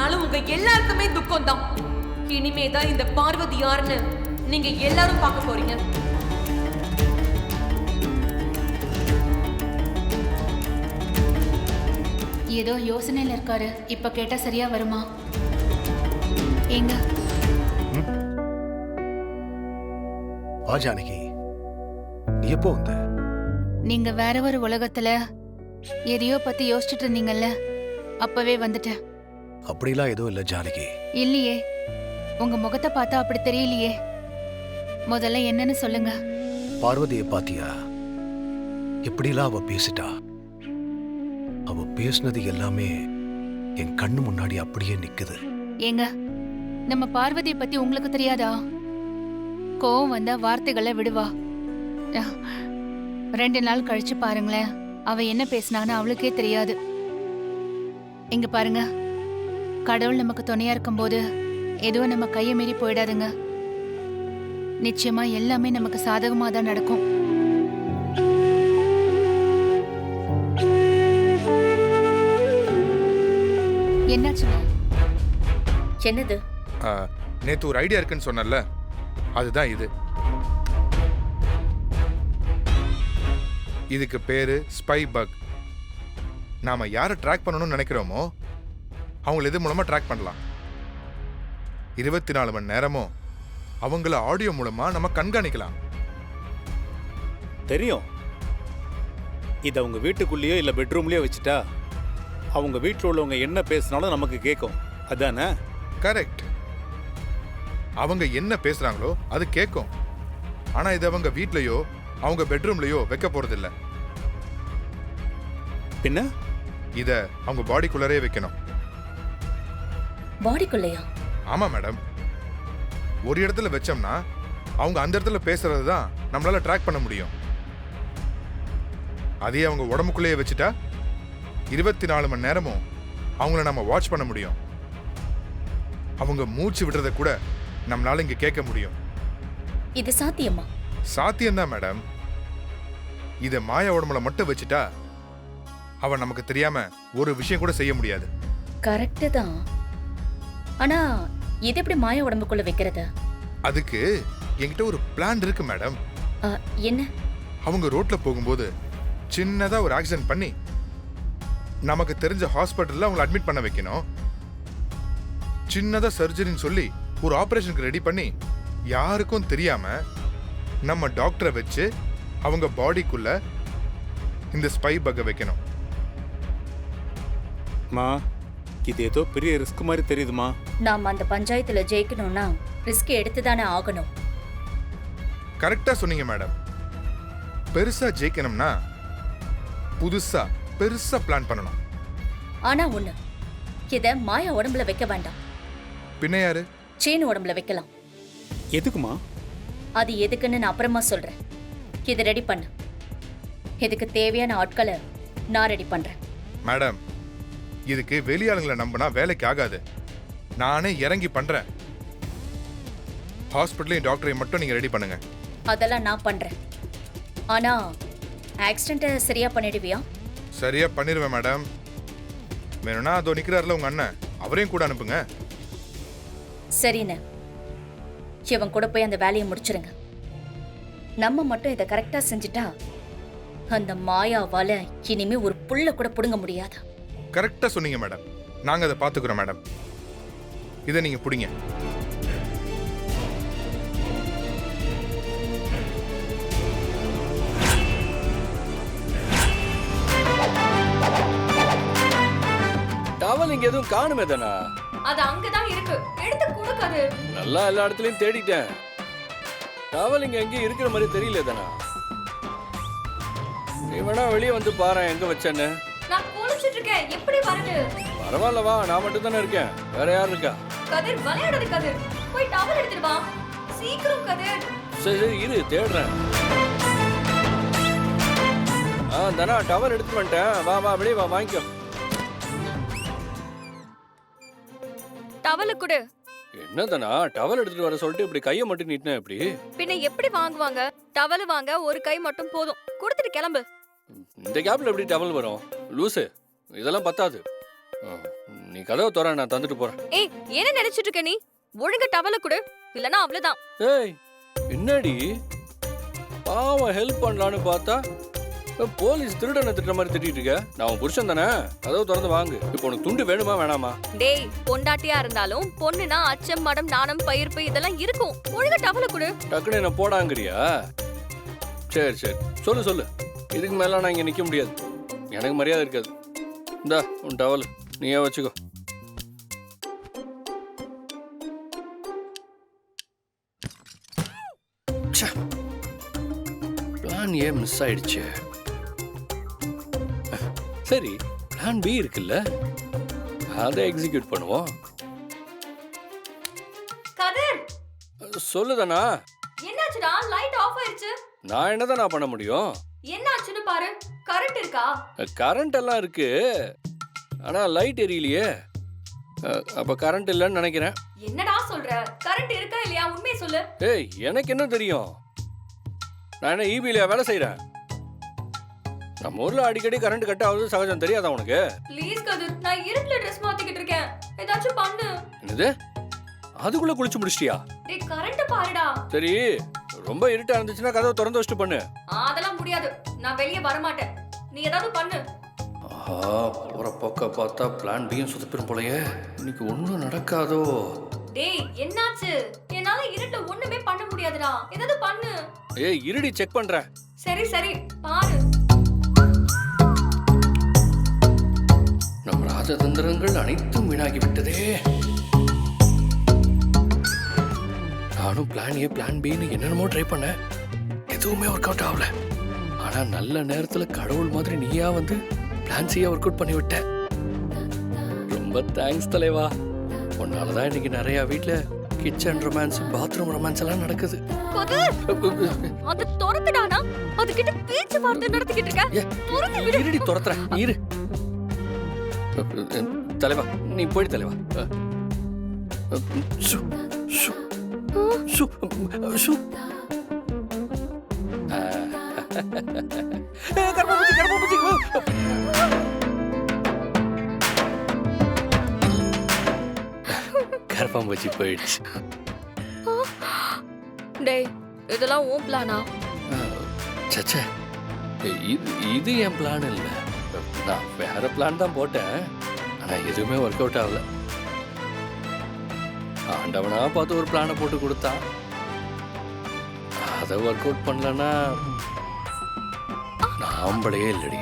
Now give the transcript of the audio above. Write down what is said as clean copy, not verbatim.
போனாலும் உங்க எல்லாருக்குமே துக்கம் தான். இனிமேதான் இந்த பார்வதி யாருன்னு நீங்க எல்லாரும் பார்க்க போறீங்க. ஏதோ யோசனையில இருக்காரு. இப்ப கேட்டா சரியா வருமா? ஏங்க ஜானகி, நீ எப்போ வந்த? நீங்க வேற ஒரு உலகத்துல எதையோ பத்தி யோசிச்சுட்டு இருந்தீங்கல்ல, அப்பவே வந்துட்டேன். அப்படிலாம் எதுவும் இல்ல ஜானகி. இல்லையே, உங்க முகத்தை பார்த்தா அப்படி தெரியலையே. முதல்ல என்னன்னு சொல்லுங்க. பார்வதியை பாத்தியா? எப்படிலாம் அவ பேசிட்டா. அவ பேசினது எல்லாமே என் கண்ணு முன்னாடி அப்படியே நிக்குது. ஏங்க, நம்ம பார்வதியை பத்தி உங்களுக்கு தெரியாதா? கோவம் வந்தா வார்த்தைகளை விடுவா. 2 நாள் கழிச்சு பாருங்களேன், அவ என்ன பேசினான்னு அவளுக்கே தெரியாது. இங்க பாருங்க, கடவுள் நமக்கு துணையா இருக்கும்போது எதுவும் நம்ம கையை மீறி போயிடாதுங்க. நிச்சயமா எல்லாமே நமக்கு சாதகமா தான் நடக்கும். என்னாச்சு? என்னது? நேத்து ஒரு ஐடியா இருக்குன்னு சொன்னல, அதுதான் இது. இதுக்கு பேரு ஸ்பை பக். நாம யாரை ட்ராக் பண்ணணும்னு நினைக்கிறோமோ அவங்கள இது மூலமா ட்ராக் பண்ணலாம். 24 மணி நேரமும் அவங்கள ஆடியோ மூலமா நம்ம கண்காணிக்கலாம். தெரியும். இதை அவங்க வீட்டுக்குள்ளேயோ இல்லை பெட்ரூம்லயோ வச்சுட்டா அவங்க வீட்டில் உள்ளவங்க என்ன பேசினாலும் நமக்கு கேட்கும். அதானே? கரெக்ட். அவங்க என்ன பேசுறாங்களோ அது கேட்கும். ஆனா இது அவங்க வீட்லயோ அவங்க பெட்ரூம்லயோ வைக்க போறதில்ல. பின்ன இத அவங்க பாடிக்குள்ளரே வைக்கணும். பாடிக்குள்ளையா? ஆமா மேடம். ஒரு இடத்துல வச்சோம்னா அவங்க அந்த இடத்துல பேசுறது தான் நம்மளால ட்ராக் பண்ண முடியும். அதே அவங்க உடம்புக்குள்ளேயே வச்சுட்டா 24 மணி நேரமும் அவங்கள நம்ம வாட்ச் பண்ண முடியும். அவங்க மூச்சு விடுறத கூட நம்மளால இங்க கேட்க முடியும். இது சாத்தியமா? சாத்தியம்தான் மேடம். இத மாயா உடம்புல மட்டும் வச்சுட்டா அவன் நமக்கு தெரியாம ஒரு விஷயம் கூட செய்ய முடியாது. கரெக்ட் தான். ஆனா இது எப்படி மாயா உடம்புக்குள்ள வைக்கிறது? அதுக்கு என்கிட்ட ஒரு பிளான் இருக்கு மேடம். என்ன? அவங்க ரோட்ல போகும்போது சின்னதா ஒரு ஆக்சிடென்ட் பண்ணி நமக்கு தெரிஞ்ச ஹாஸ்பிட்டல்ல அவங்களை அட்மிட் பண்ண வைக்கணும். சின்னதா சர்ஜரின்னு சொல்லி ஒரு ஆபரேஷனுக்கு ரெடி பண்ணி யாருக்கும் தெரியாம நம்ம டாக்டரை வச்சு அவங்க பாடிக்குள்ள இந்த ஸ்பை பக்கை வைக்கணும். மா, இது ஏதோ பெரிய ரிஸ்க் மாதிரி தெரியுதுமா. நாம அந்த பஞ்சாயத்துல ஜெயிக்கணும்னா ரிஸ்க் எடுத்துதானே ஆகணும். கரெக்டா சொன்னீங்க மேடம். பெருசா ஜெயிக்கணும்னா புதுசா பெருசா பிளான் பண்ணணும். ஆனா ஒண்ணு, இத மாயா உடம்புல வைக்க வேண்டாம். பின்ன யாரு? சீனு உடம்புல வைக்கலாம். எதுக்குமா? அது எதுக்குன்னு நான் அப்புறமா சொல்றேன். இதை ரெடி பண்ணு. இதுக்கு தேவையான ஆட்களை நான் ரெடி பண்றேன். மேடம், இதுக்கு வெளியாளுங்களை நம்பினா வேலைக்கு ஆகாது. நானே இறங்கி பண்றேன். ஹாஸ்பிட்டலையும் டாக்டரையும் மட்டும் நீங்க ரெடி பண்ணுங்க. அதெல்லாம் நான் பண்றேன். ஆனா ஆக்சிடென்ட்டை சரியா பண்ணிடுவியா? சரியா பண்ணிடுவேன் மேடம். வேணும்னா அதோ நிக்கிறாருல உங்க அண்ணன், அவரையும் கூட அனுப்புங்க. சரிண்ணே, இவன் கூட போய் அந்த வேலையை முடிச்சிருங்க. நம்ம மட்டும் இதை கரெக்டா செஞ்சுட்டா அந்த மாயாவால இனிமே ஒரு புல்ல கூட புடுங்க முடியாது. கரெக்டா சொன்னீங்க மேடம். நாங்க அதை பாத்துக்கிறோம் மேடம். இதை நீங்க புடிங்க. டவல் இங்க எதுவும் காணுமே தானா? அது அங்கதான் இருக்கு, எடுத்து கொடுக்காது. நல்லா எல்லா இடத்துலயும் தேடிட்டேன். டவல் இங்க எங்கேயும் இருக்கிற மாதிரி தெரியல தானா? நீ வேணா வெளியே வந்து பாரு எங்க வச்சேன்னு. நான் குளிச்சிட்டு இருக்கேன், எப்படி வருது? பரவாயில்ல வா, நான் மட்டும் தானே இருக்கேன். வேற யார் இருக்கா? கதிர் விளையாடுது. கதிர் போய் டவல் எடுத்துட்டு வா, சீக்கிரம் கதிர். சரி சரி இரு, தேடுறேன். தானா டவல் எடுத்துட்டு வந்துட்டேன். வா வா வெளியே வா, வாங்கிக்கோ. டவல கொடு. என்ன தானா டவல் எடுத்துட்டு வர சொல்லிட்டு இப்படி கையை மட்டும் நீட்டினேன் எப்படி? பின்ன எப்படி வாங்குவாங்க? டவல் வாங்க ஒரு கை மட்டும் போதும். கொடுத்துட்டு கிளம்பு. இந்த கேப்ல எப்படி டவல் வரும்? லூசு, இதெல்லாம் பத்தாது. நீ கதவை தர, நான் தந்துட்டு போறேன். ஏய் என்ன நினைச்சிட்டு இருக்க நீ? ஒழுங்கா டவல கொடு, இல்லனா அவ்வளவுதான். ஏய் என்னடி பாவம் ஹெல்ப் பண்ணலான்னு பார்த்தா போலீஸ் திருடனை திட்டுற மாதிரி திட்டிட்டு இருக்க. நான் உன் புருஷன் தானே, கதவை திறந்து வாங்கு. இப்போ உனக்கு துண்டு வேணுமா வேணாமா? டேய் பொண்டாட்டியா இருந்தாலும் பொண்ணுனா அச்சம் மடம் நாணம் பயிர்ப்பு இதெல்லாம் இருக்கும். ஒழுங்கா டவல கொடு. டக்குனு என்ன போடாங்கிறியா? சரி சரி சொல்லு சொல்லு. இதுக்கு மேல நான் இங்க நிக்க முடியாது, எனக்கு மரியாதை இருக்காது. இந்தா உன் டவல் நீயே வச்சுக்கோ. பிளான் ஏ மிஸ் ஆயிடுச்சு. சரி பிளான் பி இருக்குல்ல, அதை எக்ஸிக்யூட் பண்ணுவோம். கதிர் சொல்லுதானா? என்னாச்சுடா? லைட் ஆஃப் ஆயிருச்சு. நான் என்னதான் நான் பண்ண முடியும்? என்னாச்சுன்னு பாரு. கரண்ட் இருக்கா? கரண்ட் எல்லாம் இருக்கு, ஆனா லைட் எரியலையே. அப்ப கரண்ட் இல்லைன்னு நினைக்கிறேன். என்னடா சொல்ற? கரண்ட் இருக்கா இல்லையா? உண்மையை சொல்லு. ஏய் எனக்கு என்ன தெரியும்? நான் என்ன ஈபில வேலை செய்யறேன்? நம்ம ஊர்ல அடிக்கடி கரண்ட் கட் ஆகுது சகஜம், தெரியாதா உனக்கு? ப்ளீஸ் கதிர், நான் இருட்டுல ட்ரெஸ் மாத்திக்கிட்டு இருக்கேன், ஏதாச்சும் பண்ணு. என்னது, அதுக்குள்ள குளிச்சு முடிச்சிட்டியா? டேய் கரண்ட் பாருடா. சரி ரொம்ப இருட்டா இருந்துச்சுன்னா கதவை திறந்து வச்சுட்டு பண்ணு. அதெல்லாம் முடியாது, நான் வெளியே வர மாட்டேன். நீ ஏதாவது பண்ணு. போற போக்க பார்த்தா பிளான் பியும் சுத்தப்பெரும் போலயே. இன்னைக்கு ஒன்றும் நடக்காதோ? டேய் என்னாச்சு? என்னால இருட்டுல ஒண்ணுமே பண்ண முடியாதுடா, ஏதாவது பண்ணு. ஏய் இருடி செக் பண்றேன். சரி சரி பாரு. நம் ராஜதந்திரங்கள் அனைத்தும் வீணாகி விட்டதே. நானும் பிளான் ஏ பிளான் பின்னு என்னென்னமோ ட்ரை பண்ணேன், எதுவுமே ஒர்க் அவுட் ஆகல. ஆனா நல்ல நேரத்துல கடவுள் மாதிரி நீயா வந்து பிளான் சியா ஒர்க் அவுட் பண்ணி விட்ட. ரொம்ப தேங்க்ஸ் தலைவா. உன்னாலதான் இன்னைக்கு நிறைய வீட்ல கிச்சன் ரொமான்ஸ் பாத்ரூம் ரொமான்ஸ் எல்லாம் நடக்குது. அது துரத்துடானா? அது கிட்ட பேச்சு வார்த்தை நடத்திக்கிட்டு இருக்க. இருடி துரத்துறேன் இரு. தலைவா நீ போயிடு தலைவா. சு சு சு சு. கர்ப்பாம்பூச்சி போயிடுச்சு. டேய் இதெல்லாம் உன் பிளானா? சச்சே இது என் பிளான் இல்லை, நான் வேற பிளான் தான் போட்டேன். ஆனா எதுவுமே ஒர்க் அவுட் ஆகல. ஆண்டவனா பார்த்து ஒரு பிளானை போட்டு கொடுத்தான், அதை ஒர்க் அவுட் பண்ணலன்னா நான் ஆம்பளையே இல்லடி.